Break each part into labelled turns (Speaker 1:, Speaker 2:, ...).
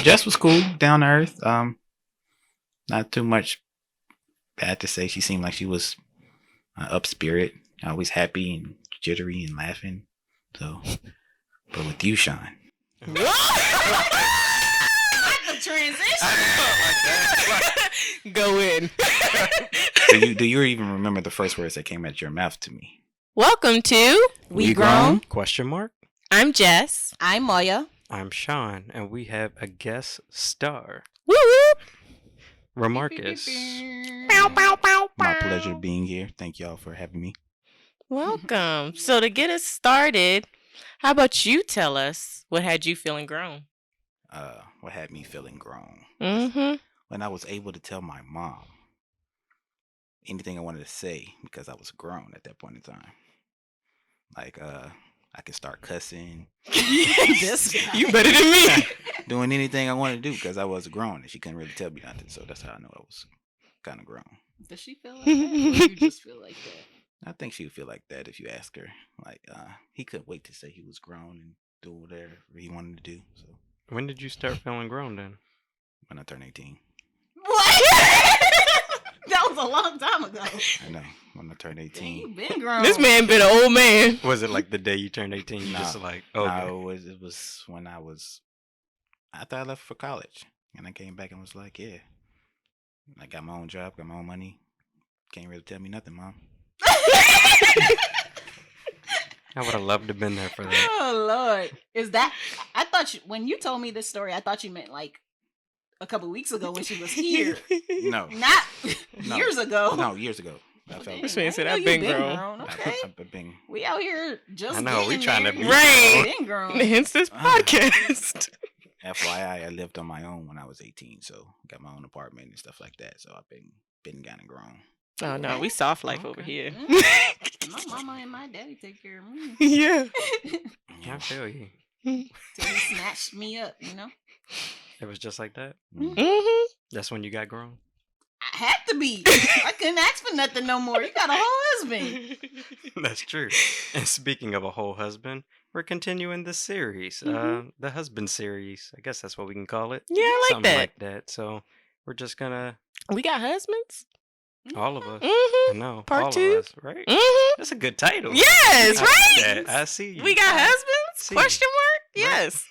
Speaker 1: Jess was cool, down to earth. Not too much bad to say. She seemed like she was up spirit, always happy and jittery and laughing. So, but with you, Shaun.
Speaker 2: What? The transition. Go in.
Speaker 1: Do you even remember the first words that came out your mouth to me?
Speaker 2: Welcome to
Speaker 3: We Grwn? Question mark.
Speaker 2: I'm Jess.
Speaker 4: I'm Moya.
Speaker 3: I'm Shaun, and we have a guest star,
Speaker 2: Woo woo.
Speaker 3: Ramarcus.
Speaker 2: Bow, bow, bow,
Speaker 1: My
Speaker 2: bow.
Speaker 1: pleasure being here. Thank y'all for having me.
Speaker 2: Welcome. So to get us started, how about you tell us what had you feeling grown?
Speaker 1: What had me feeling grown?
Speaker 2: Mm-hmm.
Speaker 1: When I was able to tell my mom anything I wanted to say because I was grown at that point in time. Like, I could start cussing.
Speaker 4: This guy.
Speaker 2: You better than me.
Speaker 1: Doing anything I wanted to do because I was grown and she couldn't really tell me nothing. So that's how I know I was kind of grown.
Speaker 4: Does she feel like that? Or you just feel like that?
Speaker 1: I think she would feel like that if you ask her. Like, he couldn't wait to say he was grown and do whatever he wanted to do. So
Speaker 3: When did you start feeling grown then?
Speaker 1: when I turned 18.
Speaker 4: What? That was a long time ago.
Speaker 1: I know. When I turned
Speaker 4: Dang,
Speaker 1: 18.
Speaker 4: you been grown.
Speaker 2: This man been an old man.
Speaker 3: Was it like the day you turned 18? You
Speaker 1: Nah.
Speaker 3: just like, okay.
Speaker 1: No, it was when after I left for college. And I came back and was like, yeah. I got my own job, got my own money. Can't really tell me nothing, Mom.
Speaker 3: I would have loved to have been there for that.
Speaker 4: Oh Lord, is that? I thought when you told me this story, I thought you meant like a couple weeks ago when she was here,
Speaker 1: No.
Speaker 4: not
Speaker 1: No.
Speaker 4: years ago.
Speaker 1: No, years ago. I
Speaker 4: Well,
Speaker 1: felt
Speaker 4: dang,
Speaker 2: This man
Speaker 4: I
Speaker 2: said
Speaker 4: didn't
Speaker 2: I've
Speaker 4: know you
Speaker 2: been grown.
Speaker 4: Okay,
Speaker 1: I've been
Speaker 4: we out here just.
Speaker 3: I know, we
Speaker 4: getting
Speaker 3: trying to
Speaker 4: there.
Speaker 3: be
Speaker 2: Right.
Speaker 4: Been grown.
Speaker 2: Hence this podcast.
Speaker 1: FYI, I lived on my own when I was 18, so got my own apartment and stuff like that. So I've been kind of grown.
Speaker 2: Oh no, we soft life over
Speaker 3: Okay.
Speaker 2: here.
Speaker 4: My mama and my daddy take care of me.
Speaker 2: Yeah.
Speaker 3: I feel you.
Speaker 4: Till he snatched me up, you know.
Speaker 3: It was just like that.
Speaker 2: Mm-hmm.
Speaker 3: That's when you got grown.
Speaker 4: I had to be. I couldn't ask for nothing no more. You got a whole husband.
Speaker 3: That's true. And speaking of a whole husband, we're continuing this series, the husband series. I guess that's what we can call it.
Speaker 2: Yeah, I like
Speaker 3: Something
Speaker 2: that.
Speaker 3: like that. So we're just gonna,
Speaker 2: We got husbands.
Speaker 3: all of us.
Speaker 2: Mm-hmm.
Speaker 3: I know,
Speaker 2: Part
Speaker 3: all
Speaker 2: 2?
Speaker 3: of us, right?
Speaker 2: Mm-hmm.
Speaker 3: That's a good title.
Speaker 2: Yes,
Speaker 3: I like
Speaker 2: right.
Speaker 3: that. I see you.
Speaker 2: We got husbands?
Speaker 3: see.
Speaker 2: Question mark?
Speaker 3: Right.
Speaker 2: Yes.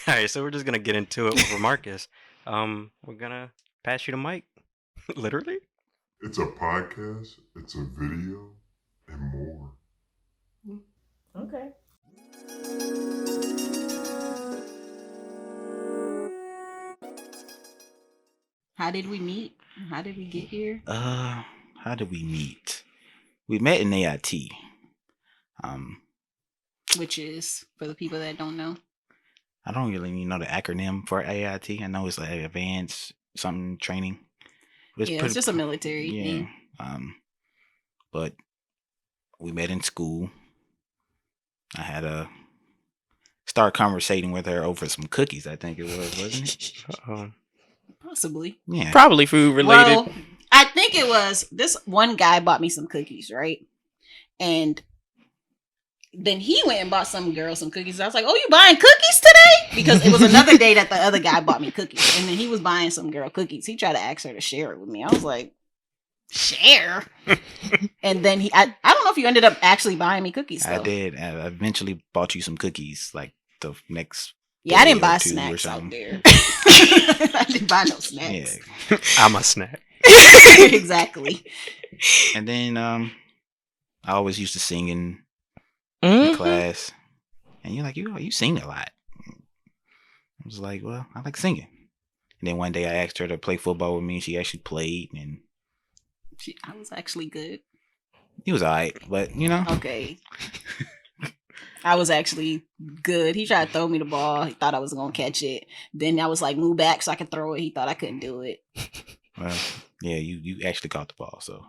Speaker 3: All right, so we're just gonna get into it with Ramarcus. We're gonna pass you the mic, literally.
Speaker 5: It's a podcast, it's a video, and more.
Speaker 4: Okay. How did we meet? How did we get here?
Speaker 1: How did we meet? We met in AIT.
Speaker 4: Which is, for the people that don't know.
Speaker 1: I don't really know the acronym for AIT. I know it's like advanced something training.
Speaker 4: It's just a military
Speaker 1: yeah.
Speaker 4: thing.
Speaker 1: But we met in school. I had a start conversating with her over some cookies. I think it was, wasn't it?
Speaker 3: Uh-oh.
Speaker 4: Possibly.
Speaker 1: Yeah.
Speaker 2: Probably food related.
Speaker 4: Well, I think it was this one guy bought me some cookies, right? And then he went and bought some girl some cookies. I was like, "Oh, you buying cookies today?" Because it was another day that the other guy bought me cookies, and then he was buying some girl cookies. He tried to ask her to share it with me. I was like, "Share?" And then I don't know if you ended up actually buying me cookies. Though.
Speaker 1: I did. I eventually bought you some cookies like the next.
Speaker 4: Yeah, I didn't
Speaker 1: day
Speaker 4: buy
Speaker 1: or 2 or
Speaker 4: snacks out
Speaker 1: something.
Speaker 4: there. I didn't buy no snacks.
Speaker 1: Yeah.
Speaker 3: I'm a snack.
Speaker 4: Exactly.
Speaker 1: And then I always used to sing in
Speaker 2: Mhm.
Speaker 1: class. And you're like, you sing a lot. I was like, well, I like singing. And then one day I asked her to play football with me, and she actually played, and
Speaker 4: I was actually good.
Speaker 1: he was alright, but you know.
Speaker 4: Okay. I was actually good. He tried to throw me the ball. He thought I was going to catch it. Then I was like, move back so I could throw it. He thought I couldn't do it.
Speaker 1: Well, yeah, you actually caught the ball, so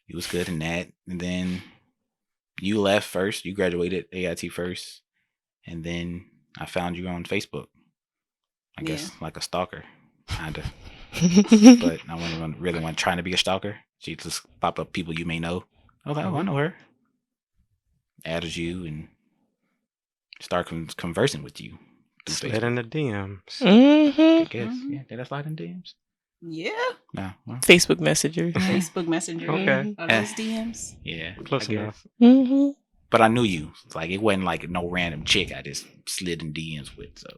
Speaker 1: you was good in that. And then you left first. You graduated AIT first, and then I found you on Facebook. I guess like a stalker, kinda. But I wasn't really trying to be a stalker. She just pop up people you may know. I was like, oh, I know her. Added you and start conversing with you. through
Speaker 3: Slid
Speaker 1: Facebook.
Speaker 3: in the DMs.
Speaker 1: I guess. Yeah, did I slide in DMs?
Speaker 4: Yeah.
Speaker 1: No. Well,
Speaker 2: Facebook Messenger.
Speaker 4: Facebook Messenger.
Speaker 3: Okay.
Speaker 4: Are those DMs?
Speaker 1: yeah.
Speaker 3: Close
Speaker 1: I guess.
Speaker 3: enough.
Speaker 2: Mm-hmm.
Speaker 1: But I knew you. Like it wasn't like no random chick I just slid in DMs with. So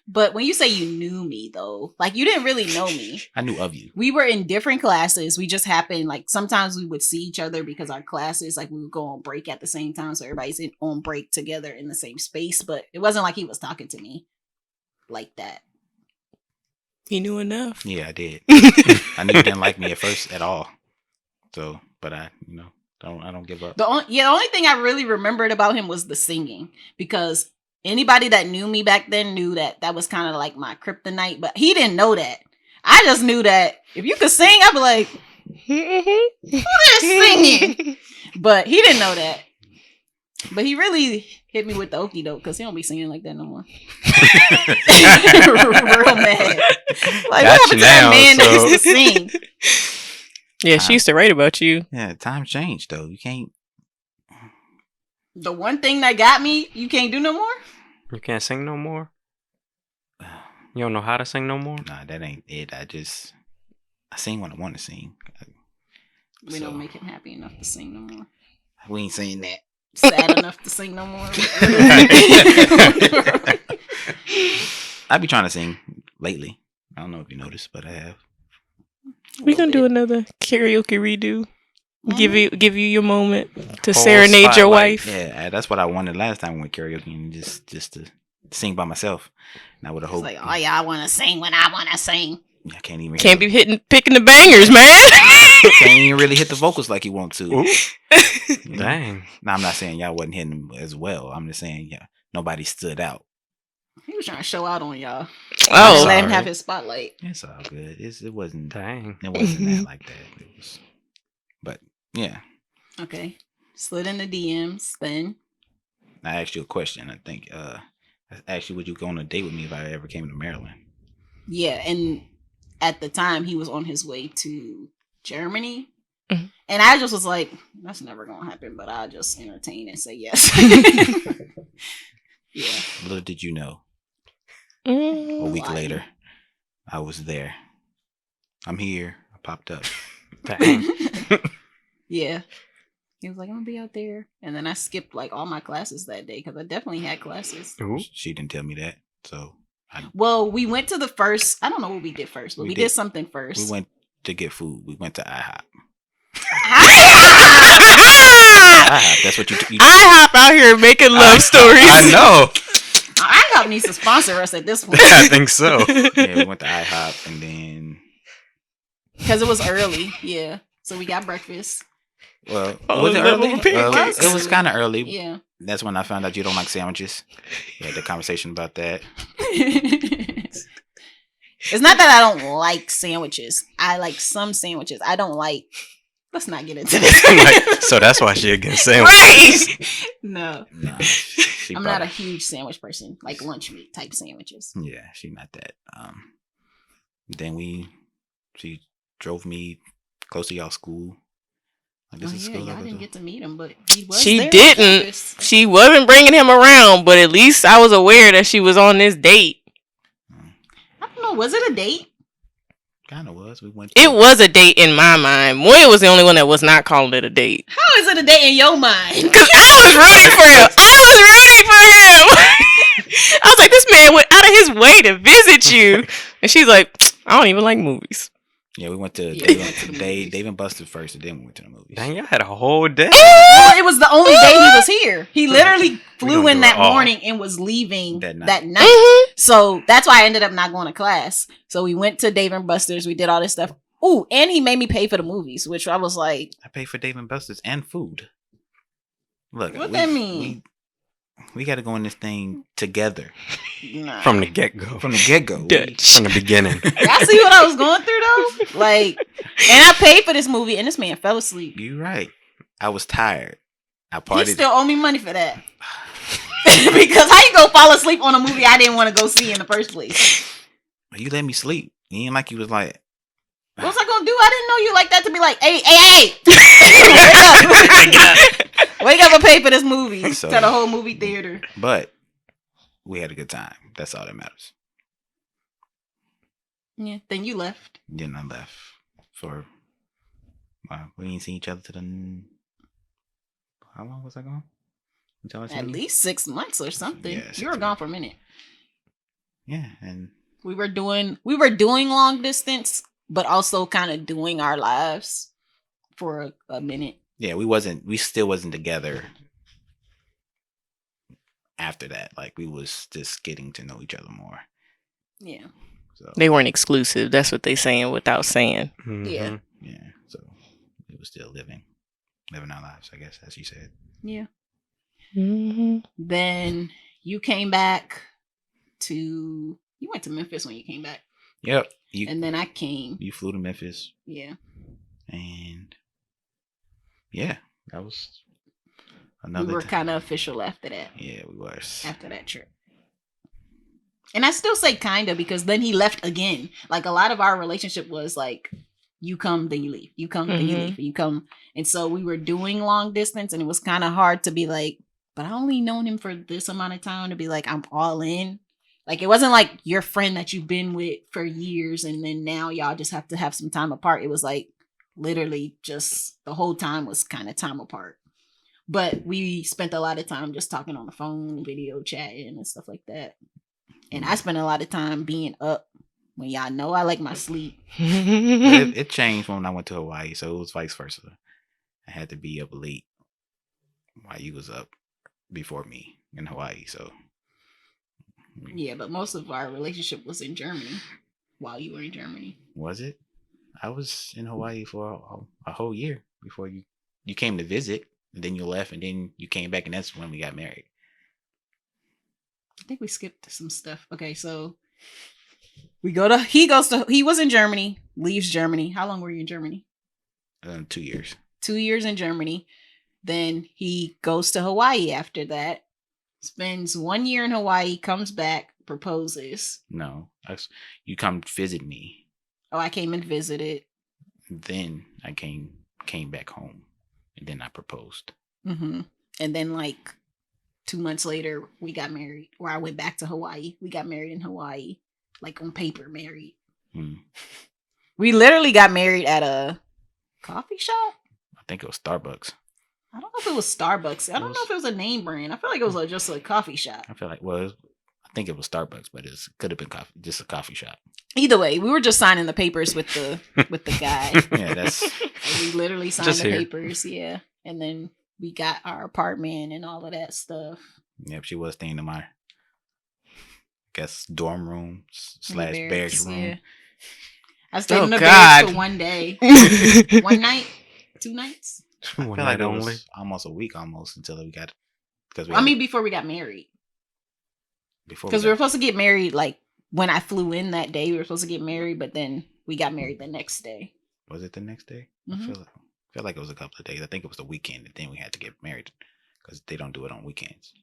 Speaker 4: But when you say you knew me, though, like you didn't really know me.
Speaker 1: I knew of you.
Speaker 4: We were in different classes. We just happened, like, sometimes we would see each other because our classes, like, we would go on break at the same time. So everybody's on break together in the same space. But it wasn't like he was talking to me like that.
Speaker 2: He knew enough.
Speaker 1: Yeah, I did. I knew you didn't like me at first at all. So, but I don't give up.
Speaker 4: The only thing I really remembered about him was the singing, because anybody that knew me back then knew that was kind of like my kryptonite, but he didn't know that. I just knew that if you could sing, I'd be like, who is singing? But he didn't know that. But he really hit me with the okie doke because he don't be singing like that no more. Real mad. Like, what happened to that man that used to sing?
Speaker 2: Yeah, she used to write about you.
Speaker 1: Yeah, times changed though. You can't.
Speaker 4: The one thing that got me, you can't do no more?
Speaker 3: You can't sing no more? You don't know how to sing no more?
Speaker 1: Nah, that ain't it. I sing when I want to sing.
Speaker 4: We don't make him happy enough to sing no more.
Speaker 1: We ain't saying that.
Speaker 4: Sad enough to sing no more.
Speaker 1: I be trying to sing lately. I don't know if you noticed, but I have.
Speaker 2: We gonna do another karaoke redo. Give you your moment to
Speaker 3: Whole
Speaker 2: serenade your
Speaker 3: spotlight.
Speaker 2: wife.
Speaker 1: Yeah, that's what I wanted last time we went karaoke, and just to sing by myself. Not with a
Speaker 4: It's
Speaker 1: whole.
Speaker 4: like, oh yeah, I want to sing when I want to sing.
Speaker 1: I can't even.
Speaker 2: Can't be picking the bangers, man.
Speaker 1: Can't even really hit the vocals like you want to.
Speaker 3: Ooh.
Speaker 1: You know?
Speaker 3: Dang.
Speaker 1: Now I'm not saying y'all wasn't hitting them as well. I'm just saying nobody stood out.
Speaker 4: He was trying to show out on y'all.
Speaker 2: Oh,
Speaker 4: Let him
Speaker 3: sorry.
Speaker 4: have his spotlight.
Speaker 1: It's all good. It wasn't.
Speaker 3: Dang.
Speaker 1: It wasn't that like that. It was, but yeah,
Speaker 4: Okay. Slid in the DMs then.
Speaker 1: I asked you a question. I think I asked you, would you go on a date with me if I ever came to Maryland?
Speaker 4: Yeah, and at the time he was on his way to Germany.
Speaker 2: Mhm.
Speaker 4: And I just was like, that's never gonna happen, but I'll just entertain and say yes. Yeah.
Speaker 1: Little did you know, a
Speaker 2: Mm.
Speaker 1: week
Speaker 4: Why?
Speaker 1: later, I was there. I'm here. I popped up.
Speaker 3: Dang.
Speaker 4: Yeah. He was like, I'm gonna be out there. And then I skipped like all my classes that day because I definitely had classes.
Speaker 3: Ooh.
Speaker 1: She didn't tell me that, so
Speaker 4: Well, we went to the first, I don't know what we did first, but we did something first.
Speaker 1: we went to get food. We went to IHOP. IHOP. That's what you.
Speaker 2: I hop out here making love stories.
Speaker 3: I know.
Speaker 4: IHOP needs to sponsor us at this point
Speaker 3: I think so.
Speaker 1: Yeah, we went to IHOP and then.
Speaker 4: because it was early. Yeah, so we got breakfast.
Speaker 1: Well,
Speaker 2: Oh,
Speaker 1: was it
Speaker 2: little
Speaker 1: early?
Speaker 2: pancakes.
Speaker 1: It was kind of early.
Speaker 4: Yeah.
Speaker 1: That's when I found out you don't like sandwiches. We had the conversation about that.
Speaker 4: It's not that I don't like sandwiches. I like some sandwiches. I don't like. Let's not get into this.
Speaker 3: Like, so that's why she against sandwiches.
Speaker 4: Right? No,
Speaker 1: Nah, she
Speaker 4: I'm not a
Speaker 1: probably-
Speaker 4: huge sandwich person. Like lunch meat type sandwiches.
Speaker 1: Yeah, she not that. Then she drove me close to y'all school. Like,
Speaker 4: Oh,
Speaker 1: this is
Speaker 4: yeah,
Speaker 1: school.
Speaker 4: y'all didn't get to meet him, but he was.
Speaker 2: She
Speaker 4: there on
Speaker 2: didn't.
Speaker 4: campus.
Speaker 2: She wasn't bringing him around, but at least I was aware that she was on this date.
Speaker 4: I don't know. Was it a date?
Speaker 1: Kind of was. We went.
Speaker 2: It was a date in my mind. Moya was the only one that was not calling it a date.
Speaker 4: How is it a date in your mind?
Speaker 2: Because I was rooting for him. I was like, this man went out of his way to visit you. And she's like, I don't even like movies.
Speaker 1: Yeah, we went to
Speaker 4: Yeah,
Speaker 1: Dave,
Speaker 4: we went to the movies.
Speaker 1: Dave and Buster first, and then we went to the movies.
Speaker 3: Dang, y'all had a whole day.
Speaker 4: Well, it was the only day he was here. He literally flew
Speaker 3: gonna
Speaker 4: in
Speaker 3: do
Speaker 4: that
Speaker 3: it all.
Speaker 4: morning and was leaving
Speaker 1: That
Speaker 4: that
Speaker 1: night.
Speaker 4: night.
Speaker 2: Mhm.
Speaker 4: So that's why I ended up not going to class. So we went to Dave and Buster's. We did all this stuff. Ooh, and he made me pay for the movies, which I was like,
Speaker 1: I paid for Dave and Buster's and food. Look,
Speaker 4: What that mean?
Speaker 1: We got to go in this thing together
Speaker 4: nah.
Speaker 3: From the get-go.
Speaker 1: from the get go.
Speaker 2: Dutch.
Speaker 3: From the beginning.
Speaker 4: Y'all see what I was going through though? Like, and I paid for this movie, and this man fell asleep.
Speaker 1: You right. I was tired. I
Speaker 4: He
Speaker 1: partied.
Speaker 4: still owe me money for that. Because how you go fall asleep on a movie I didn't want to go see in the first place?
Speaker 1: You let me sleep. You ain't like you was like.
Speaker 4: What was I gonna do? I didn't know you like that to be like, hey, wake up and pay for this movie.
Speaker 1: So-
Speaker 4: To the whole movie theater.
Speaker 1: But we had a good time. That's all that matters.
Speaker 4: Yeah. Then you left.
Speaker 1: Then I left for. We didn't see each other how long was I gone? Until I seen
Speaker 4: At
Speaker 1: you?
Speaker 4: least 6 months or something.
Speaker 1: Yeah,
Speaker 4: You were
Speaker 1: 6
Speaker 4: gone for a minute.
Speaker 1: Yeah, and
Speaker 4: We were doing long distance, but also kind of doing our lives for a minute.
Speaker 1: yeah, we still wasn't together after that. Like we was just getting to know each other more.
Speaker 4: Yeah.
Speaker 1: So
Speaker 2: They weren't exclusive. That's what they saying without saying.
Speaker 4: Yeah.
Speaker 1: yeah, so we was still living our lives, I guess, as you said.
Speaker 4: Yeah.
Speaker 2: Mm-hmm.
Speaker 4: Then you came back you went to Memphis when you came back.
Speaker 1: Yep.
Speaker 4: And then I came.
Speaker 1: You flew to Memphis,
Speaker 4: Yeah.
Speaker 1: and yeah, that was
Speaker 4: We
Speaker 1: another.
Speaker 4: were kind of official after that.
Speaker 1: Yeah, we was.
Speaker 4: After that trip. And I still say kind of because then he left again. Like a lot of our relationship was like, you come, then you leave. You come, then you leave. You come. And so we were doing long distance and it was kind of hard to be like, but I only known him for this amount of time to be like, I'm all in. Like it wasn't like your friend that you've been with for years and then now y'all just have to have some time apart. It was like literally just the whole time was kind of time apart. But we spent a lot of time just talking on the phone, video chatting and stuff like that. And I spent a lot of time being up when y'all know I like my sleep.
Speaker 1: It changed when I went to Hawaii, so it was vice versa. I had to be up late while you was up before me in Hawaii. So
Speaker 4: Yeah, but most of our relationship was in Germany while you were in Germany.
Speaker 1: was it? I was in Hawaii for a whole year before you came to visit, and then you left, and then you came back, and that's when we got married.
Speaker 4: I think we skipped some stuff. Okay, so he was in Germany, leaves Germany. How long were you in Germany?
Speaker 1: 2 years.
Speaker 4: 2 years in Germany. Then he goes to Hawaii after that, spends 1 year in Hawaii, comes back, proposes.
Speaker 1: No, you come visit me.
Speaker 4: Oh, I came and visited.
Speaker 1: Then I came back home, and then I proposed.
Speaker 4: Mm-hmm. And then like 2 months later, we got married. Or I went back to Hawaii. We got married in Hawaii, like on paper, married. We literally got married at a coffee shop.
Speaker 1: I think it was Starbucks.
Speaker 4: I don't know if it was Starbucks. I don't know if it was a name brand. I feel like it was just a coffee shop.
Speaker 1: I feel like I think it was Starbucks, but it could have been just a coffee shop.
Speaker 4: Either way, we were just signing the papers with the guy.
Speaker 1: Yeah, that's.
Speaker 4: And we literally signed
Speaker 3: Just
Speaker 4: the
Speaker 3: here.
Speaker 4: papers, yeah. And then we got our apartment and all of that stuff.
Speaker 1: Yep, she was staying in my, dorm room /
Speaker 4: In the
Speaker 1: barracks room.
Speaker 4: Yeah. I stayed in the
Speaker 2: God.
Speaker 4: barracks for 1 day. 1 night? 2 nights?
Speaker 1: I
Speaker 3: One
Speaker 1: feel like
Speaker 3: night
Speaker 1: it
Speaker 3: only.
Speaker 1: was almost a week until we got, because
Speaker 4: Before we got married. Because we were supposed to get married, like, when I flew in that day, we were supposed to get married, but then we got married the next day.
Speaker 1: Was it the next day?
Speaker 4: Mhm.
Speaker 1: I feel like it was a couple of days. I think it was the weekend, and then we had to get married because they don't do it on weekends.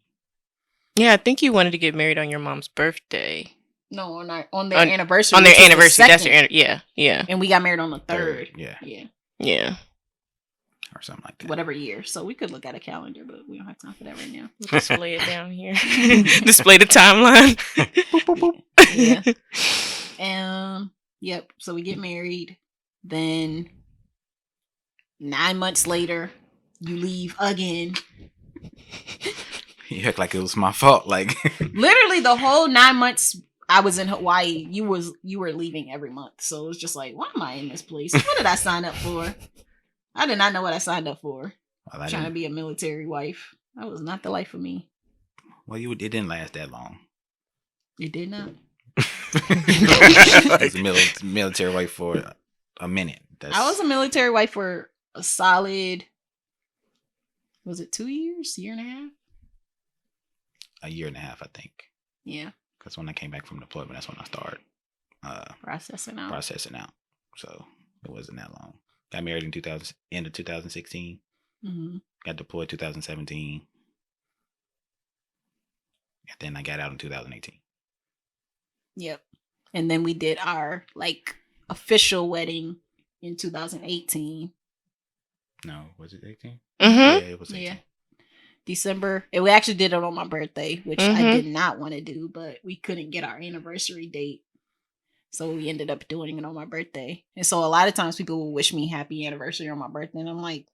Speaker 2: Yeah, I think you wanted to get married on your mom's birthday.
Speaker 4: No, on their anniversary.
Speaker 2: On their
Speaker 4: which was the
Speaker 2: anniversary. That's your
Speaker 4: second.
Speaker 2: yeah.
Speaker 4: And we got married on the third.
Speaker 1: Yeah,
Speaker 2: Yeah.
Speaker 1: or something like that.
Speaker 4: Whatever year. So we could look at a calendar, but we don't have time for that right now.
Speaker 2: We'll display it down here. Display the timeline.
Speaker 4: Yeah. Yep. So we get married. Then 9 months later, you leave again.
Speaker 1: You act like it was my fault. Like
Speaker 4: Literally the whole 9 months I was in Hawaii, you were leaving every month. So it was just like, why am I in this place? What did I sign up for? I did not know what I signed up for.
Speaker 1: well,
Speaker 4: Trying to be a military wife. That was not the life for me.
Speaker 1: Well, it didn't last that long.
Speaker 4: It did not.
Speaker 1: I was a military wife for a minute.
Speaker 4: I was a military wife for a solid, was it 2 years? Year and a half?
Speaker 1: a year and a half, I think.
Speaker 4: Yeah.
Speaker 1: Because when I came back from deployment, that's when I started
Speaker 4: Processing out.
Speaker 1: So it wasn't that long. Got married in end of 2016.
Speaker 4: Mm-hmm.
Speaker 1: Got deployed 2017. And then I got out in 2018.
Speaker 4: Yep. And then we did our official wedding in 2018.
Speaker 1: No, was it 18?
Speaker 2: Mm-hmm.
Speaker 1: Yeah, it was 18.
Speaker 4: Yeah. December. And we actually did it on my birthday, which I
Speaker 2: Mhm.
Speaker 4: did not want to do, but we couldn't get our anniversary date. So we ended up doing it on my birthday. And so a lot of times people will wish me happy anniversary on my birthday. And I'm like,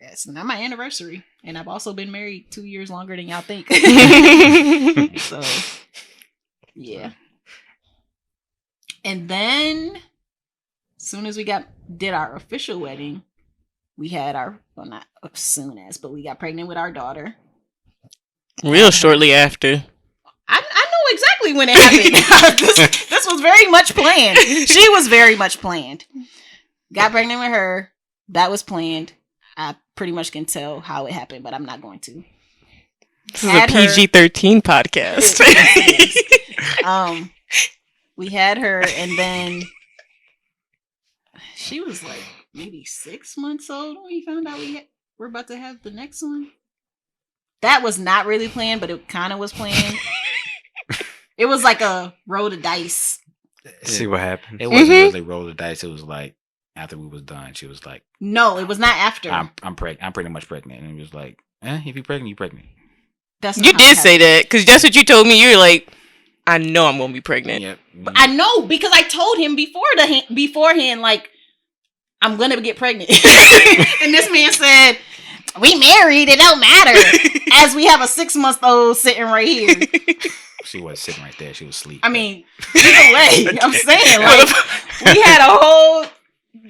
Speaker 4: it's not my anniversary. And I've also been married 2 years longer than y'all think. So, yeah. And then, as soon as we did our official wedding, we had our, well, not as soon as, but we got pregnant with our daughter.
Speaker 2: Real shortly after.
Speaker 4: I know exactly when it happened. this was very much planned. She was very much planned. Got pregnant with her. That was planned. I pretty much can tell how it happened, but I'm not going to.
Speaker 2: This is a PG-13 podcast.
Speaker 4: We had her, and then she was like maybe 6 months old when we found out we're about to have the next one. That was not really planned, but it kind of was planned. It was like a roll of dice.
Speaker 3: See what happened.
Speaker 1: It wasn't really roll the dice. It was like after we was done, she was like,
Speaker 4: No, it was not after.
Speaker 1: I'm pretty much pregnant. And it was like, if you're pregnant, you're pregnant.
Speaker 4: That's
Speaker 2: You did say that, because that's what you told me. You were like, I know I'm going to be pregnant.
Speaker 1: Yep.
Speaker 4: But I know, because I told him beforehand, like, I'm going to get pregnant. And this man said, we married, it don't matter. As we have a 6-month-old sitting right here.
Speaker 1: She wasn't sitting right there. She was asleep.
Speaker 4: I mean, either way, I'm saying, like, we had a whole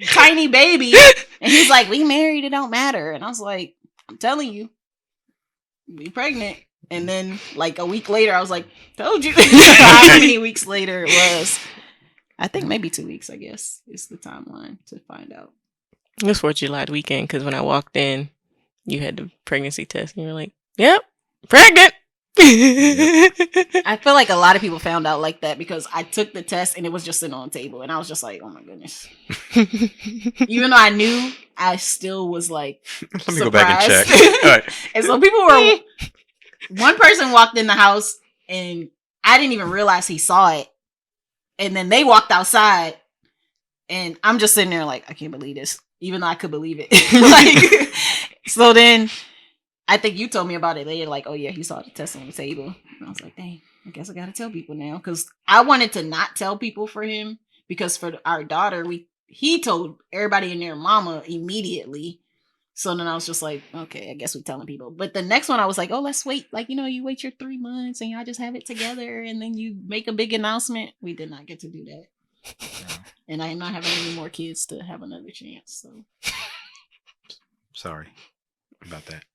Speaker 4: tiny baby, and he's like, we married, it don't matter. And I was like, I'm telling you, we pregnant. And then, like, a week later, I was like, told you. How many weeks later it was? I think maybe 2 weeks, I guess, is the timeline to find out.
Speaker 2: It was 4th of July weekend, because when I walked in, you had the pregnancy test, and you were like, yep, pregnant.
Speaker 4: I feel like a lot of people found out like that because I took the test and it was just sitting on the table, and I was just like, oh my goodness. Even though I knew, I still was like,
Speaker 3: Let me go back and check. All right.
Speaker 4: And so people were, one person walked in the house and I didn't even realize he saw it. And then they walked outside and I'm just sitting there like, I can't believe this, even though I could believe it. Like, so then I think you told me about it later, like, oh yeah, he saw the test on the table. And I was like, dang, I guess I gotta tell people now. Because I wanted to not tell people for him, because for our daughter, he told everybody and their mama immediately. So then I was just like, okay, I guess we're telling people. But the next one I was like, oh, let's wait. Like, you wait your 3 months and y'all just have it together and then you make a big announcement. We did not get to do that. And I am not having any more kids to have another chance. So
Speaker 1: Sorry about that.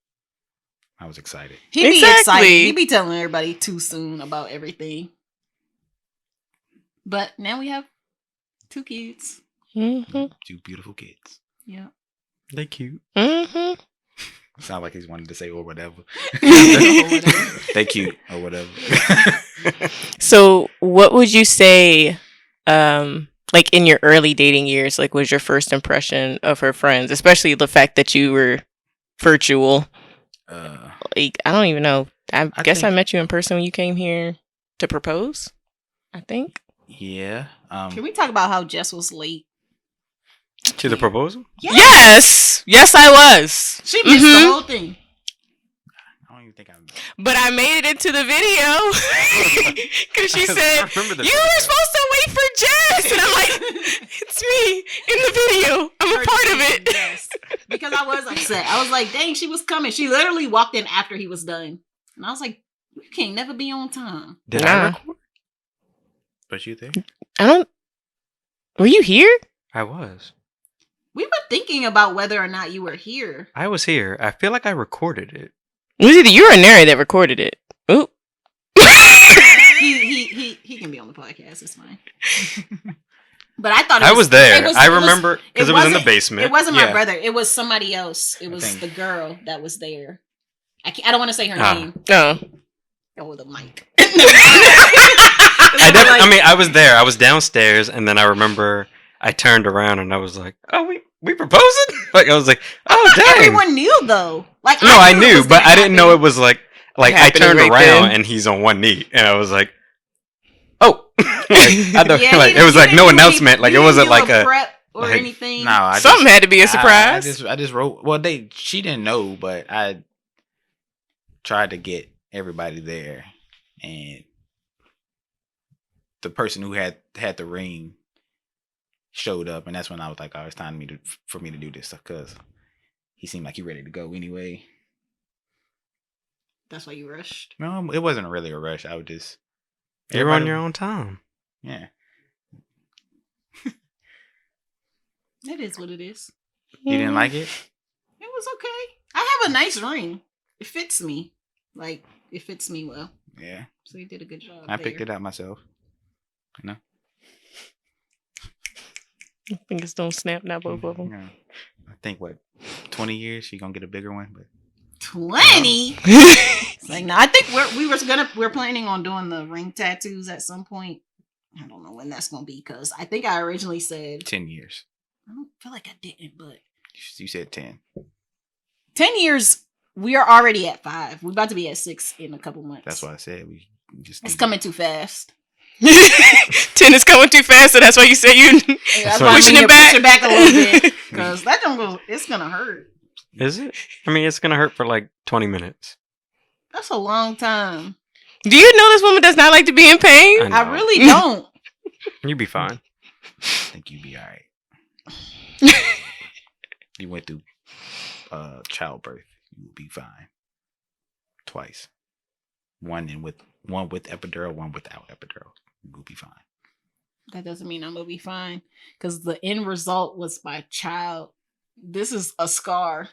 Speaker 1: I was excited.
Speaker 4: He be
Speaker 2: Exactly.
Speaker 4: excited. He be telling everybody too soon about everything. But now we have 2 kids.
Speaker 2: Mm-hmm.
Speaker 1: 2 beautiful kids.
Speaker 4: Yeah.
Speaker 3: They cute.
Speaker 2: Mm-hmm.
Speaker 1: Sound like he's wanted to say or whatever.
Speaker 4: Or whatever.
Speaker 1: They cute or whatever.
Speaker 2: So what would you say, like in your early dating years, like was your first impression of her friends, especially the fact that you were virtual? Like, I don't even know. I guess I met you in person when you came here to propose, I think.
Speaker 1: Yeah.
Speaker 4: Can we talk about how Jess was late?
Speaker 3: To the proposal?
Speaker 2: Yes, I was.
Speaker 4: She missed the whole thing.
Speaker 1: I don't even think I'm.
Speaker 2: But I made it into the video because she said, you were supposed to wait for Jess. And I'm like, it's me in the video. I'm a part of it.
Speaker 4: Yes. Because I was upset. I was like, dang, she was coming. She literally walked in after he was done. And I was like, you can't never be on time.
Speaker 3: Did
Speaker 2: Nah.
Speaker 3: I record?
Speaker 1: But you there?
Speaker 2: Were you here?
Speaker 3: I was.
Speaker 4: We were thinking about whether or not you were here.
Speaker 3: I was here. I feel like I recorded it.
Speaker 2: It was either you or Neri that recorded it. Oop.
Speaker 4: He can be on the podcast. It's fine. But I thought
Speaker 3: I was there. I
Speaker 4: it was-
Speaker 3: remember because it was in the
Speaker 4: wasn't-
Speaker 3: basement.
Speaker 4: It wasn't my
Speaker 1: Yeah.
Speaker 4: brother. It was somebody else. It was
Speaker 1: think-
Speaker 4: the girl that was there. I don't want to say her
Speaker 3: Ah.
Speaker 4: name.
Speaker 2: Oh.
Speaker 4: Oh, the mic.
Speaker 3: I mean, I was there. I was downstairs, and then I remember I turned around and I was like, "Oh, we proposing?" Like I was like, "Oh, dang!"
Speaker 4: Everyone knew though. Like
Speaker 3: No, I
Speaker 4: it
Speaker 3: knew,
Speaker 4: was
Speaker 3: but
Speaker 4: gonna
Speaker 3: I didn't know
Speaker 4: happen.
Speaker 3: it was like I
Speaker 2: Happening
Speaker 3: turned
Speaker 2: right
Speaker 3: around
Speaker 2: then.
Speaker 3: and he's on one knee, and I was like, "Oh!" Like, I don't,
Speaker 4: Yeah,
Speaker 3: like
Speaker 4: he
Speaker 3: it was like
Speaker 4: didn't
Speaker 3: no
Speaker 4: really-
Speaker 3: announcement. Like
Speaker 4: he
Speaker 3: it
Speaker 4: didn't
Speaker 3: wasn't
Speaker 4: do
Speaker 3: like a.
Speaker 4: prep or
Speaker 3: like-
Speaker 4: anything.
Speaker 1: No, I
Speaker 2: Something
Speaker 1: just,
Speaker 2: had to be a surprise.
Speaker 1: I just wrote. Well, she didn't know, but I tried to get everybody there, and the person who had the ring showed up, and that's when I was like, "Oh, it's time for me to do this," because he seemed like he ready to go anyway.
Speaker 4: That's why you rushed.
Speaker 1: No, it wasn't really a rush. I would just
Speaker 3: You're on your own time.
Speaker 1: Yeah,
Speaker 4: It is what it is.
Speaker 1: you didn't like it?
Speaker 4: It was okay. I have a nice ring. It fits me. Like, it fits me well.
Speaker 1: Yeah,
Speaker 4: So you did a good job.
Speaker 1: I picked it out myself. You know,
Speaker 2: Fingers don't snap, not both of them.
Speaker 1: Yeah. I think 20 years she gonna get a bigger one, but
Speaker 4: 20? It's like, no, I think we're planning on doing the ring tattoos at some point. I don't know when that's gonna be, because I think I originally said
Speaker 1: 10 years.
Speaker 4: I don't feel like I didn't, but
Speaker 1: You said 10.
Speaker 4: 10 years, we are already at 5. We're about to be at 6 in a couple months.
Speaker 1: That's why I said we just.
Speaker 4: It's coming too fast.
Speaker 2: 10 is coming too fast, so that's why you say you
Speaker 4: That's
Speaker 3: why
Speaker 4: why
Speaker 2: pushing
Speaker 4: I mean,
Speaker 2: it back.
Speaker 4: push it back a little bit, because that don't go. It's gonna hurt.
Speaker 3: Is it? I mean, it's gonna hurt for like 20 minutes.
Speaker 4: That's a long time.
Speaker 2: Do you know this woman does not like to be in pain?
Speaker 3: I know.
Speaker 4: I really don't.
Speaker 3: You'd be fine.
Speaker 1: I think you'd be all right. You went through childbirth. You would be fine. Twice. One with epidural, one without epidural. You will be fine.
Speaker 4: That doesn't mean I'm gonna be fine, because the end result was my child. This is a scar,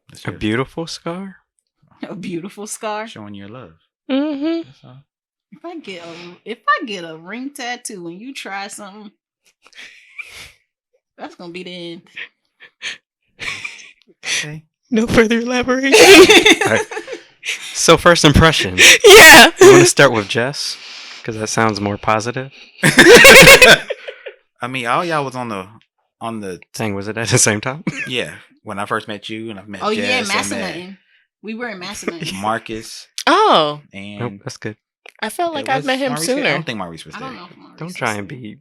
Speaker 1: That's
Speaker 3: A
Speaker 1: your-
Speaker 3: beautiful scar?
Speaker 4: a beautiful scar.
Speaker 1: showing your love.
Speaker 2: Mm-hmm.
Speaker 1: That's all.
Speaker 4: If I get a ring tattoo and you try something, that's gonna be the end.
Speaker 1: Okay.
Speaker 2: No further elaboration.
Speaker 3: So, first impression.
Speaker 2: Yeah.
Speaker 3: You want to start with Jess? Because that sounds more positive.
Speaker 1: I mean, all y'all was on the
Speaker 3: Saying, was it at the same time?
Speaker 1: yeah. When I first met you, and I met
Speaker 4: Oh
Speaker 1: Jess,
Speaker 4: yeah,
Speaker 1: I met
Speaker 4: Massanutten. We were in Massanutten.
Speaker 1: Marcus,
Speaker 2: Oh,
Speaker 1: and
Speaker 3: Nope, that's good.
Speaker 2: I felt like
Speaker 1: Yeah,
Speaker 2: I
Speaker 1: was
Speaker 2: met him
Speaker 1: Maurice there? I
Speaker 2: sooner.
Speaker 1: don't think Maurice was
Speaker 4: I
Speaker 1: there.
Speaker 4: don't know. If Maurice
Speaker 3: Don't
Speaker 4: was
Speaker 3: try and
Speaker 4: there.
Speaker 3: be.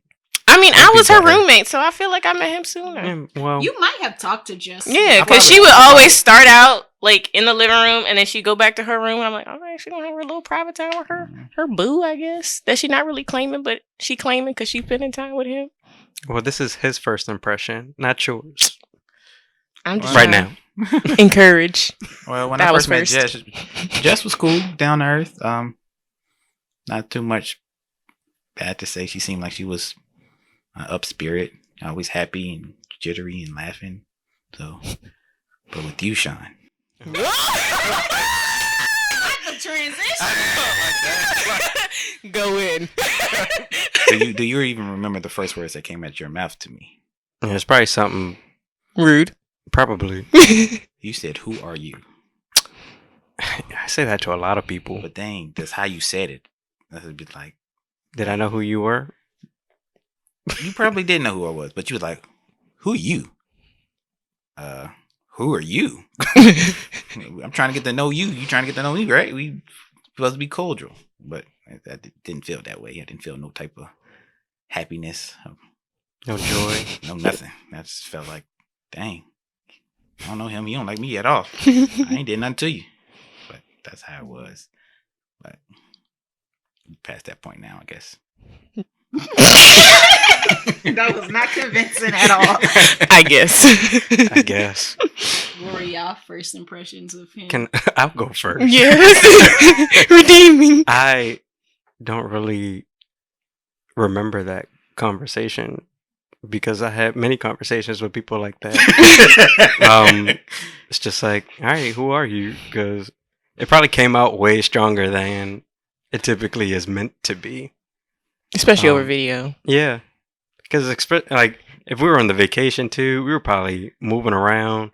Speaker 2: I mean,
Speaker 3: I'd
Speaker 2: I
Speaker 3: be
Speaker 2: was her
Speaker 3: better.
Speaker 2: roommate, so I feel like I met him sooner.
Speaker 3: Well,
Speaker 4: You might have talked to Jess.
Speaker 2: Yeah,
Speaker 1: I
Speaker 2: because she
Speaker 1: probably-
Speaker 2: would always start out like in the living room, and then she'd go back to her room. And I'm like, all right, she gonna have her little private time with her boo, I guess. That she not really claiming, but she claiming because she spending time with him.
Speaker 3: well, this is his first impression, not yours.
Speaker 2: I'm just
Speaker 3: Right
Speaker 2: trying
Speaker 3: now.
Speaker 2: to encourage.
Speaker 1: Well, when
Speaker 2: That
Speaker 1: I
Speaker 2: was
Speaker 1: first met
Speaker 2: first.
Speaker 1: Jess was cool, down to earth. Not too much bad to say. She seemed like she was up spirit, always happy and jittery and laughing. So, but with you, Shaun,
Speaker 4: The transition.
Speaker 2: Go in.
Speaker 1: do you even remember the first words that came out your mouth to me?
Speaker 3: Yeah, it's probably something.
Speaker 2: Rude.
Speaker 3: Probably.
Speaker 1: You said, "Who are you?"
Speaker 3: I say that to a lot of people.
Speaker 1: But dang, that's how you said it. That would be like,
Speaker 3: Did I know who you were?
Speaker 1: you probably didn't know who I was, but you was like, "Who you?" Who are you? I'm trying to get to know you. You trying to get to know me, right? We supposed to be cordial, but I didn't feel that way. I didn't feel no type of happiness,
Speaker 3: No joy.
Speaker 1: no nothing. I just felt like, dang, I don't know him. He don't like me at all. I ain't did nothing to you. But that's how it was. But past that point now, I guess.
Speaker 4: That was not convincing at all.
Speaker 2: I guess.
Speaker 3: I guess.
Speaker 4: What were y'all first impressions of him?
Speaker 3: I'll go first.
Speaker 2: Yes. Redeeming.
Speaker 3: I don't really remember that conversation because I had many conversations with people like that. It's just like, all right, who are you? Because it probably came out way stronger than it typically is meant to be.
Speaker 2: Especially over
Speaker 3: Um,
Speaker 2: video.
Speaker 3: Yeah, because like if we were on the vacation too, we were probably moving around,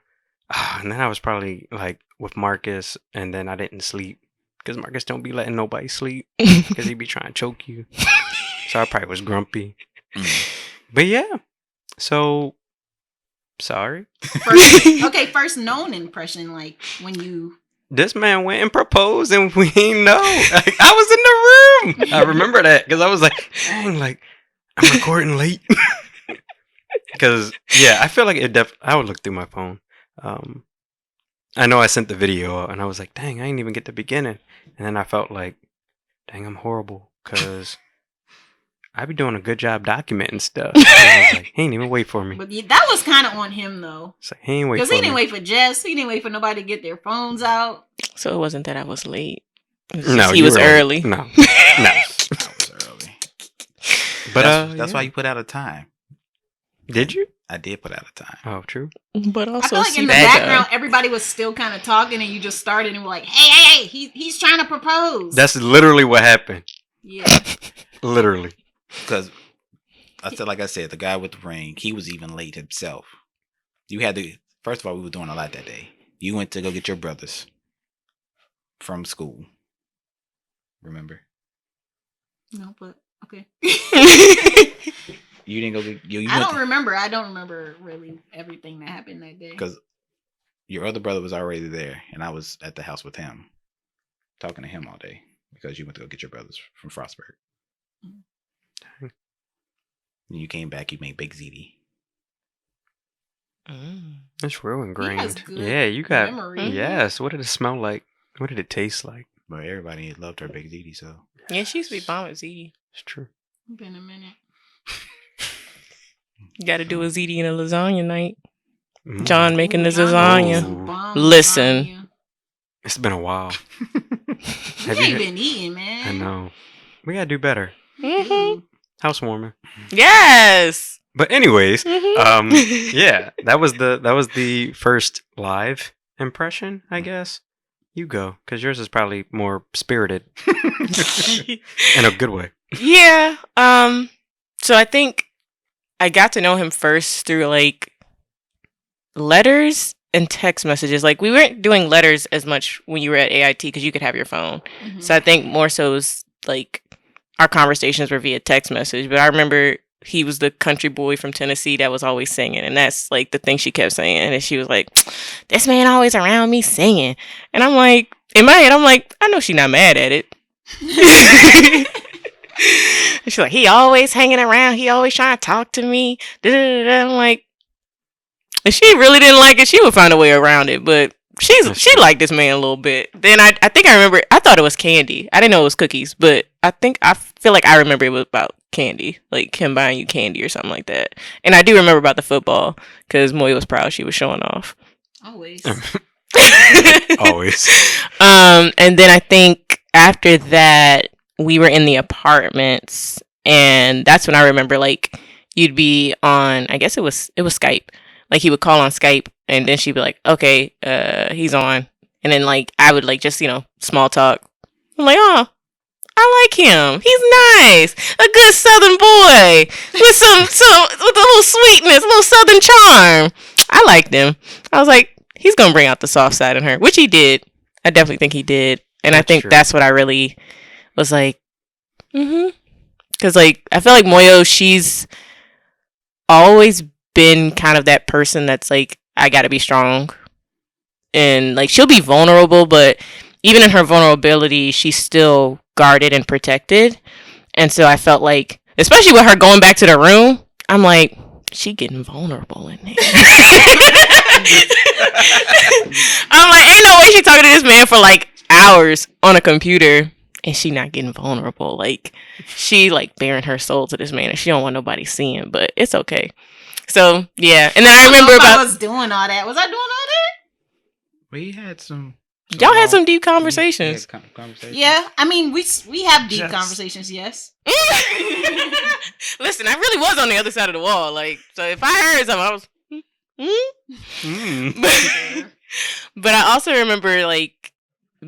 Speaker 3: and then I was probably like with Marcus, and then I didn't sleep because Marcus don't be letting nobody sleep because he be trying to choke you. So I probably was grumpy. But yeah, so sorry.
Speaker 4: First known impression, like when you.
Speaker 3: This man went and proposed, and we ain't know. Like, I was in the room. I remember that because I was like, "Dang, like I'm recording late." Because yeah, I feel like I would look through my phone. I know I sent the video out, and I was like, dang, I didn't even get the beginning. And then I felt like, dang, I'm horrible because I be doing a good job documenting stuff. And I was like, he ain't even wait for me.
Speaker 4: But that was kind of on him though,
Speaker 3: It's like, he ain't wait
Speaker 4: because
Speaker 3: for
Speaker 4: he didn't
Speaker 3: me.
Speaker 4: wait for Jess. He didn't wait for nobody to get their phones out.
Speaker 2: So it wasn't that I was late. It was
Speaker 3: No,
Speaker 2: just he
Speaker 3: you
Speaker 2: was
Speaker 3: were
Speaker 2: early.
Speaker 3: No, no.
Speaker 1: I was early.
Speaker 3: But
Speaker 1: That's
Speaker 3: yeah.
Speaker 1: why you put out a time.
Speaker 3: Did you?
Speaker 1: I did put out a time.
Speaker 3: Oh, true.
Speaker 2: But
Speaker 4: I
Speaker 2: also,
Speaker 4: feel like
Speaker 2: see
Speaker 4: in the
Speaker 2: that
Speaker 4: background, everybody was still kind of talking, and you just started and were like, "Hey, he's trying to propose."
Speaker 3: That's literally what happened.
Speaker 4: yeah.
Speaker 3: Literally.
Speaker 1: Because like I said, the guy with the ring, he was even late himself. You had to. First of all, we were doing a lot that day. You went to go get your brothers from school. Remember?
Speaker 4: No, but okay.
Speaker 1: You didn't go get. You
Speaker 4: I
Speaker 1: went
Speaker 4: don't remember. I don't remember really everything that happened that day.
Speaker 1: because your other brother was already there, and I was at the house with him, talking to him all day because you went to go get your brothers from Frostburg.
Speaker 3: Dang.
Speaker 1: And you came back. You made Big ZD.
Speaker 3: It's real
Speaker 4: He has
Speaker 3: ingrained.
Speaker 4: good
Speaker 3: Yeah, you got.
Speaker 4: memory.
Speaker 3: Yes. What did it smell like? What did it taste like?
Speaker 1: But everybody loved her Big ZD, so
Speaker 2: Yeah, she used to be bomb with ZD.
Speaker 3: It's true.
Speaker 4: Been a minute.
Speaker 2: You got to do a ZD and a lasagna night.
Speaker 3: Mm.
Speaker 2: John making the
Speaker 4: Ooh, John
Speaker 2: lasagna.
Speaker 4: made some bomb
Speaker 2: Listen.
Speaker 4: lasagna.
Speaker 3: It's been a while.
Speaker 4: You
Speaker 3: Have
Speaker 4: ain't
Speaker 3: you-
Speaker 4: been eating, man.
Speaker 3: I know. We gotta do better.
Speaker 2: Mm-hmm.
Speaker 3: Housewarming.
Speaker 2: Yes.
Speaker 3: But anyways,
Speaker 2: Mhm.
Speaker 3: yeah, that was the first live impression, I guess. You go, because yours is probably more spirited in a good way.
Speaker 2: Yeah. So I think I got to know him first through like letters and text messages. Like we weren't doing letters as much when you were at AIT because you could have your phone.
Speaker 4: Mhm.
Speaker 2: So I think more so was like our conversations were via text message. But I remember he was the country boy from Tennessee that was always singing, and that's like the thing she kept saying. And she was like, "This man always around me singing," and I'm like, in my head, I'm like, I know she's not mad at it. She's like, he always hanging around. He always trying to talk to me. I'm like, if she really didn't like it, she would find a way around it. But she liked this man a little bit. Then I think I remember. I thought it was candy. I didn't know it was cookies, but I feel like I remember it was about candy, like him buying you candy or something like that. And I do remember about the football because Moyo was proud she was showing off.
Speaker 4: Always.
Speaker 3: Always.
Speaker 2: And then I think after that we were in the apartments, and that's when I remember like you'd be on. I guess it was Skype. Like he would call on Skype, and then she'd be like, "Okay, he's on," and then like I would like just small talk. I'm like, "Oh, I like him. He's nice, a good Southern boy with some with a little sweetness, a little Southern charm." I liked him. I was like, he's gonna bring out the soft side in her, which he did. I definitely think he did, and I think
Speaker 3: true.
Speaker 2: that's what I really was like. Because like I feel like Moyo, she's always been kind of that person that's like, I gotta be strong, and like she'll be vulnerable, but even in her vulnerability she's still guarded and protected. And so I felt like, especially with her going back to the room, I'm like, she getting vulnerable in there. I'm like, ain't no way she talking to this man for like hours on a computer and she not getting vulnerable. Like she like bearing her soul to this man and she don't want nobody seeing, but it's okay. So yeah, and then I remember
Speaker 4: I was doing all that. Was I doing all that?
Speaker 1: We had some.
Speaker 2: y'all had some deep conversations.
Speaker 1: Conversations.
Speaker 4: Yeah. I mean, we have deep
Speaker 3: Yes.
Speaker 4: conversations. Yes.
Speaker 2: Listen, I really was on the other side of the wall. Like, so if I heard something, I was,
Speaker 3: Mm.
Speaker 2: But I also remember like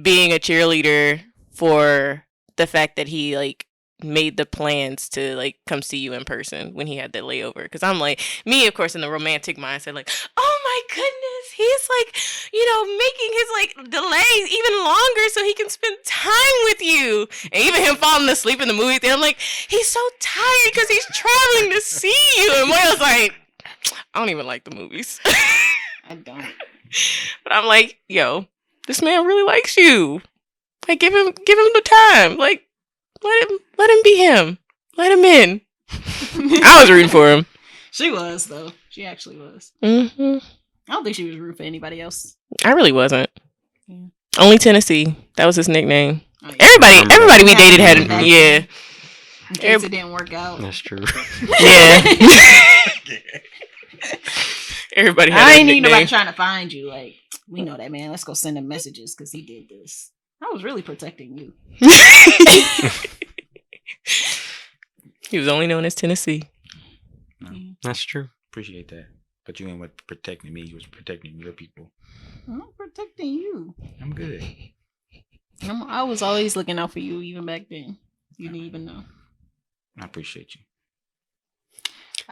Speaker 2: being a cheerleader for the fact that he like made the plans to like come see you in person when he had that layover. Because I'm like, me of course in the romantic mindset, like, oh my goodness, he's like, making his like delays even longer so he can spend time with you. And even him falling asleep in the movie theater, I'm like, he's so tired because he's traveling to see you. And Moyo's like, I don't even like the movies.
Speaker 4: I don't.
Speaker 2: But I'm like, yo, this man really likes you. Like, give him the time. Like, let him be him. Let him in. I was rooting for him.
Speaker 4: She was though. She actually was.
Speaker 2: Mm-hmm.
Speaker 4: I don't think she was rude for anybody else.
Speaker 2: I really wasn't.
Speaker 4: Yeah.
Speaker 2: Only Tennessee. That was his nickname.
Speaker 4: Oh, yeah.
Speaker 2: Everybody we dated had
Speaker 3: Mhm.
Speaker 2: yeah.
Speaker 4: In case it didn't work out.
Speaker 3: That's true.
Speaker 2: Yeah. Everybody had
Speaker 4: I
Speaker 2: a
Speaker 4: ain't need nobody
Speaker 2: nickname.
Speaker 4: trying to find you. Like, we know that man. Let's go send him messages because he did this. I was really protecting you.
Speaker 2: He was only known as Tennessee.
Speaker 1: No,
Speaker 3: That's true.
Speaker 1: appreciate that. But you ain't what protecting me. You was protecting your people.
Speaker 4: I'm protecting you.
Speaker 1: I'm good.
Speaker 4: I was always looking out for you even back then. You didn't even know.
Speaker 1: I appreciate you.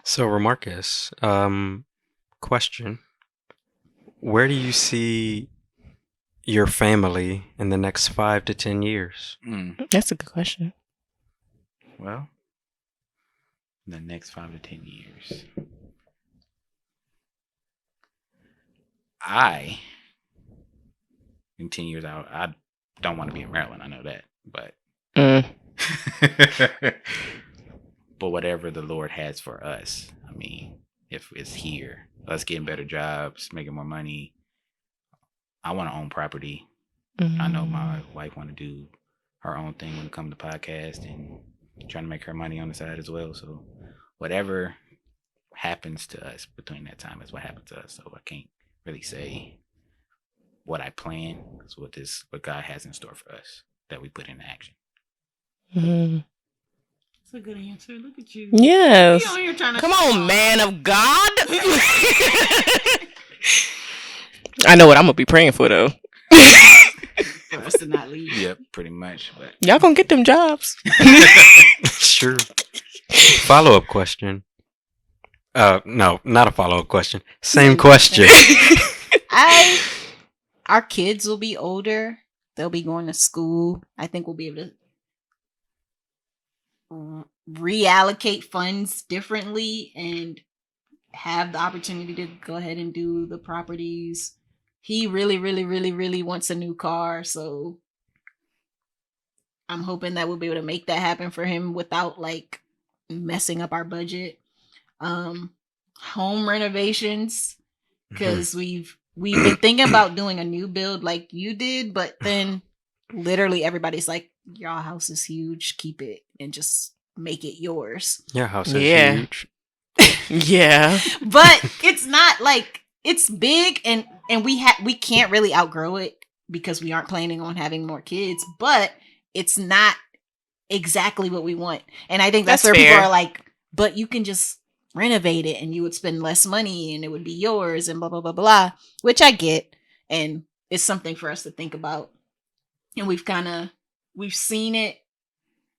Speaker 3: So, Ramarcus, question. Where do you see your family in the next 5 to 10 years?
Speaker 2: That's a good question.
Speaker 1: Well, in the next 5 to 10 years, in 10 years out, I don't want to be in Maryland. I know that, but but whatever the Lord has for us, I mean, if it's here, us getting better jobs, making more money, I want to own property. I know my wife want to do her own thing when it comes to podcast and trying to make her money on the side as well. So whatever happens to us between that time is what happens to us. So I can't really say what I plan, because what God has in store for us that we put into action.
Speaker 4: That's a good answer. Look at you.
Speaker 2: Yes.
Speaker 4: You on here trying to
Speaker 2: Come on, man of God. I know what I'm gonna be praying for though.
Speaker 4: for us to not leave.
Speaker 1: Yep, pretty much. But
Speaker 2: Y'all gonna get them jobs.
Speaker 3: Sure. Follow-up question. No, not a follow-up question. Same question.
Speaker 4: Our kids will be older. They'll be going to school. I think we'll be able to reallocate funds differently and have the opportunity to go ahead and do the properties. He really, really, really, really wants a new car, so I'm hoping that we'll be able to make that happen for him without like messing up our budget. Home renovations, because we've been thinking about doing a new build like you did, but then literally everybody's like, your house is huge, keep it and just make it yours.
Speaker 3: Your house is huge.
Speaker 2: Yeah.
Speaker 4: But it's not like, it's big and we can't really outgrow it because we aren't planning on having more kids, but it's not exactly what we want. And I think that's where
Speaker 2: fair.
Speaker 4: people are like, but you can just renovate it and you would spend less money and it would be yours and blah blah blah blah, which I get, and it's something for us to think about. And we've seen it,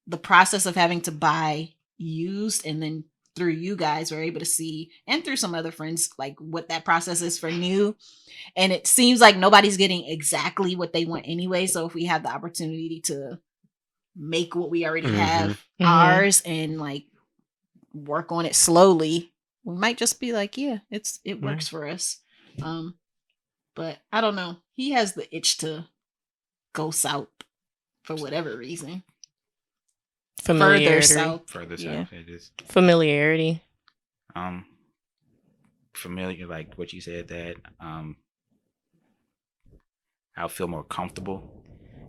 Speaker 4: the process of having to buy used, and then through you guys we're able to see, and through some other friends, like what that process is for new. And it seems like nobody's getting exactly what they want anyway, so if we have the opportunity to make what we already have ours and like work on it slowly, we might just be like, yeah, it works for us. But I don't know, he has the itch to go south for whatever reason.
Speaker 2: Familiarity.
Speaker 1: further
Speaker 4: Yeah.
Speaker 1: south, it is
Speaker 2: Familiarity.
Speaker 1: familiar, like what you said, that I'll feel more comfortable,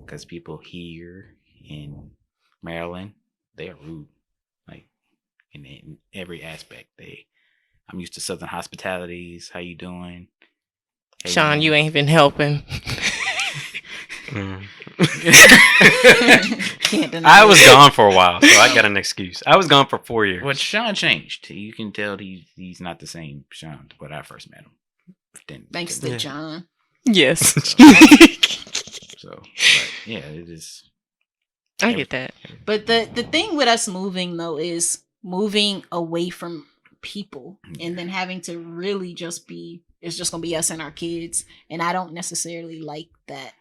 Speaker 1: because people here in Maryland, they are rude, like in every aspect. I'm used to Southern hospitalities. How you doing? Hey,
Speaker 2: Shaun,
Speaker 1: man.
Speaker 2: you ain't been helping.
Speaker 4: Can't deny
Speaker 3: I was
Speaker 4: it.
Speaker 3: gone for a while, so I got an excuse. I was gone for 4 years.
Speaker 1: Well, Shaun changed. You can tell he's not the same Shaun when I first met him.
Speaker 4: Thanks to
Speaker 3: Yeah.
Speaker 4: John.
Speaker 2: Yes.
Speaker 1: So, but yeah, it is.
Speaker 2: I get that.
Speaker 4: But the thing with us moving though is moving away from people and then having to really just be, it's just gonna be us and our kids, and I don't necessarily like that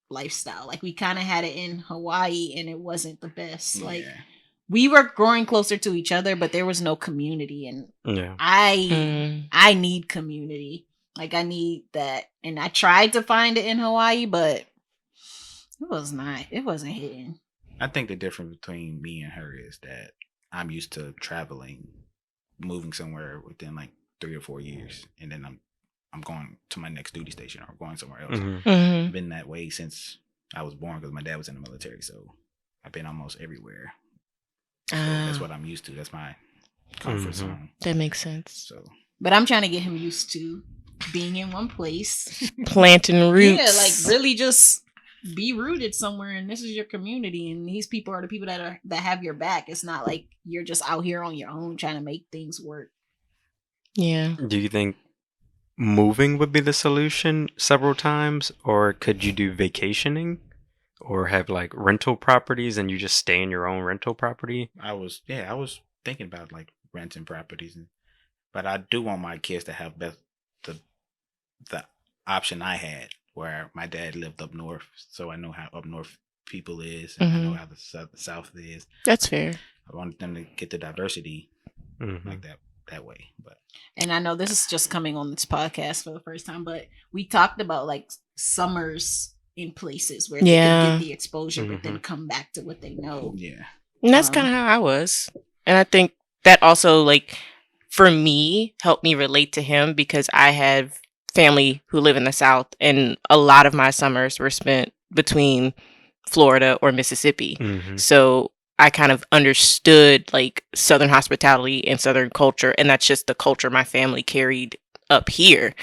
Speaker 4: lifestyle. Like we kind of had it in Hawaii and it wasn't the best. Like
Speaker 1: Yeah.
Speaker 4: we were growing closer to each other, but there was no community, and
Speaker 3: Yeah.
Speaker 4: I need community. Like I need that, and I tried to find it in Hawaii, but it wasn't hitting.
Speaker 1: I think the difference between me and her is that I'm used to traveling, moving somewhere within like 3 or 4 years, and then I'm I'm going to my next duty station or going somewhere else.
Speaker 3: Mhm.
Speaker 2: Mhm.
Speaker 1: I've been that way since I was born because my dad was in the military. So I've been almost everywhere. So that's what I'm used to. That's my comfort
Speaker 3: Mhm.
Speaker 1: zone.
Speaker 2: That makes sense.
Speaker 1: So
Speaker 4: But I'm trying to get him used to being in one place.
Speaker 2: Planting roots.
Speaker 4: Yeah, like really just be rooted somewhere, and this is your community, and these people are the people that have your back. It's not like you're just out here on your own trying to make things work.
Speaker 2: Yeah.
Speaker 3: Do you think moving would be the solution several times, or could you do vacationing, or have like rental properties and you just stay in your own rental property?
Speaker 1: I was thinking about like renting properties, but I do want my kids to have the option I had, where my dad lived up north, so I know how up north people is, and I know how the south is.
Speaker 2: That's fair.
Speaker 1: I wanted them to get the diversity
Speaker 3: Mhm.
Speaker 1: like that way. But
Speaker 4: And I know this is just coming on this podcast for the first time, but we talked about like summers in places where they could get the exposure, but then come back to what they know.
Speaker 1: yeah,
Speaker 2: And that's kind of how I was. And I think that also, like, for me, helped me relate to him because I have family who live in the South, and a lot of my summers were spent between Florida or Mississippi.
Speaker 3: Mhm.
Speaker 2: So I kind of understood like Southern hospitality and Southern culture, and that's just the culture my family carried up here.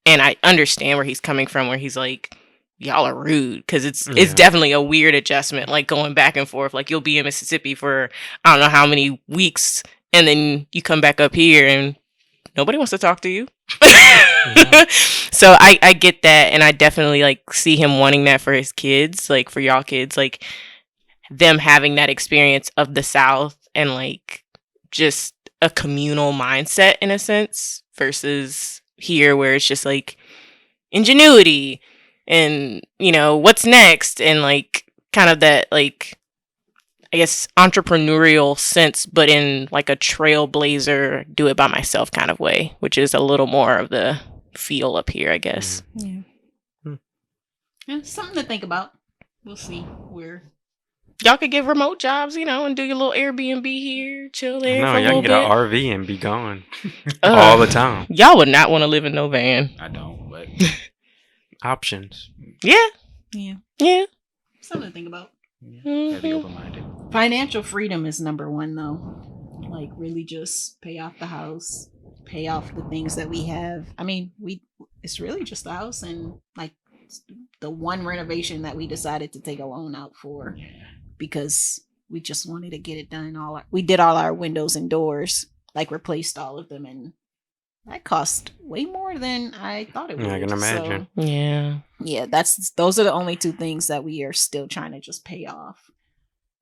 Speaker 2: And I understand where he's coming from, where he's like, y'all are rude, because it's
Speaker 3: Yeah.
Speaker 2: definitely a weird adjustment, like going back and forth. Like you'll be in Mississippi for I don't know how many weeks, and then you come back up here and nobody wants to talk to you. So I get that, and I definitely like see him wanting that for his kids, like for y'all kids, like them having that experience of the South and like just a communal mindset in a sense versus here where it's just like ingenuity and, you know, what's next, and like kind of that like I guess entrepreneurial sense, but in like a trailblazer, do it by myself kind of way, which is a little more of the feel up here, I guess.
Speaker 4: Yeah. Yeah, something to think about. We'll see where.
Speaker 2: Y'all could get remote jobs, you know, and do your little Airbnb here, chill there
Speaker 3: No,
Speaker 2: for a
Speaker 3: y'all
Speaker 2: little
Speaker 3: can get
Speaker 2: bit.
Speaker 3: an RV and be gone
Speaker 2: Ugh.
Speaker 3: all the time.
Speaker 2: Y'all would not want to live in no van.
Speaker 1: I don't. But
Speaker 3: Options.
Speaker 2: Yeah.
Speaker 4: Yeah.
Speaker 2: Yeah.
Speaker 4: Something to think about.
Speaker 1: gotta be open minded.
Speaker 4: Financial freedom is number one, though. Like, really just pay off the house, pay off the things that we have. I mean, it's really just the house and like the one renovation that we decided to take a loan out for because we just wanted to get it done. We did all our windows and doors, like replaced all of them, and that cost way more than I thought it would.
Speaker 3: Yeah, I can imagine.
Speaker 2: Yeah.
Speaker 4: Yeah, those are the only two things that we are still trying to just pay off.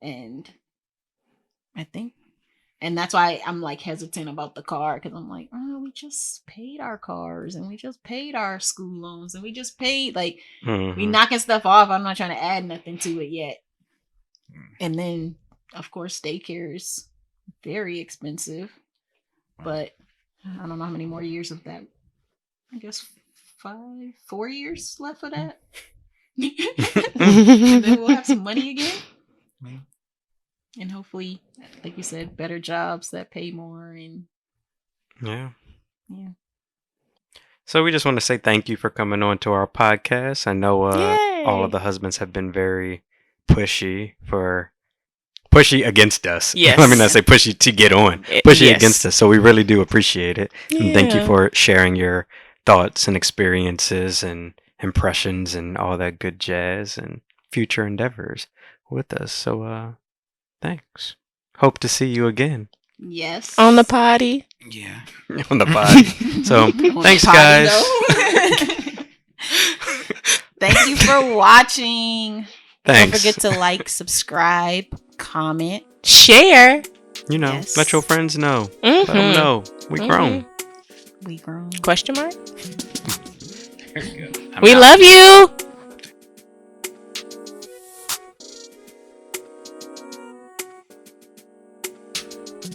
Speaker 4: And I think, and that's why I'm like hesitant about the car, because I'm like, oh, we just paid our cars and we just paid our school loans and we just paid, like, we knocking stuff off. I'm not trying to add nothing to it yet. And then, of course, daycare is very expensive, but I don't know how many more years of that. I guess 4 years left of that. And then we'll have some money again. And hopefully, like you said, better jobs that pay more. And
Speaker 3: Yeah.
Speaker 4: yeah.
Speaker 3: So we just want to say thank you for coming on to our podcast. I know all
Speaker 2: Yay.
Speaker 3: of the husbands have been very pushy against us.
Speaker 2: Yes.
Speaker 3: Let me not say pushy to get on. Pushy
Speaker 2: yes.
Speaker 3: against us. So we really do appreciate it. And thank you
Speaker 2: Yeah.
Speaker 3: for sharing your thoughts and experiences and impressions and all that good jazz and future endeavors with us. So thanks. Hope to see you again
Speaker 4: Yes.
Speaker 2: On the potty.
Speaker 1: Yeah.
Speaker 3: on the pod. So
Speaker 4: On the
Speaker 3: thanks,
Speaker 4: potty,
Speaker 3: guys.
Speaker 4: though. Thank you for watching.
Speaker 3: Thanks.
Speaker 4: Don't forget to like, subscribe, comment.
Speaker 2: Share.
Speaker 3: You know,
Speaker 4: Yes.
Speaker 3: let your friends know. Let them
Speaker 2: Mhm.
Speaker 3: know. We grown.
Speaker 4: We grown.
Speaker 2: Question mark?
Speaker 1: There we go.
Speaker 2: We love you.